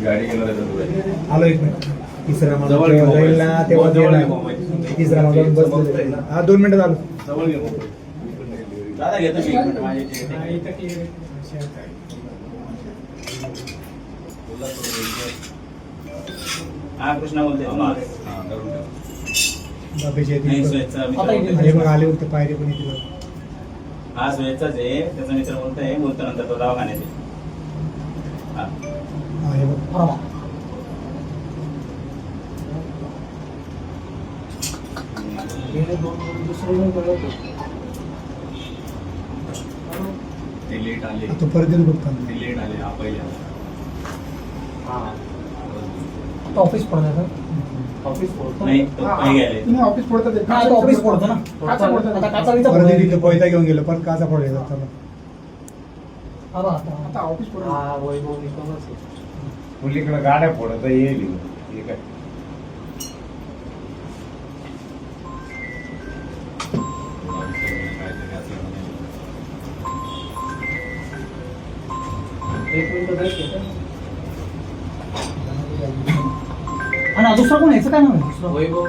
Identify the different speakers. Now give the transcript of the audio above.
Speaker 1: गाडी घेणार
Speaker 2: आलो एक मिनिट. तिसरा माणूस जेव्हा जाईल ना तेव्हा देणार. तिसरा माणूस बसलेला. हा 2 मिनिटं झालं.
Speaker 1: जवळ घे दादा घेतो मी 1 मिनिट माझे हा कृष्णा बोलते
Speaker 2: बाबेची आहे ती.
Speaker 1: नाही स्वेच्छा
Speaker 2: हे बघ आले होते पायरी पण इथे.
Speaker 1: हा स्वेच्छाच आहे त्याचा मित्र बोलतोय बोलतो नंतर तो दवाखान्यात आहे. हा
Speaker 2: हा हे बघ.
Speaker 1: ते लेट आले
Speaker 2: तो परत येतो बघता.
Speaker 1: ते लेट आले हा पहिले
Speaker 3: ऑफिस पडतं सर. ऑफिस
Speaker 1: नाही तो पहिले गेले
Speaker 4: तुम्ही ऑफिस फोडतात ते.
Speaker 3: नाही ऑफिस पडतं ना.
Speaker 4: काचा पडतं.
Speaker 3: आता काचा विचा
Speaker 2: परत
Speaker 3: पडतो.
Speaker 2: तिथे कोयता घेऊन गेलो परत काचा पडला चला.
Speaker 3: हा बा आता.
Speaker 4: आता ऑफिस फोडतात.
Speaker 3: हा वैभव निकमच आहे.
Speaker 5: मुलीकडे गाड्या फोडत येईल हे काय
Speaker 3: एक मिनिट जाईल. आणि दुसरा कोण यायचं काय नाव आहे दुसरं? वैभव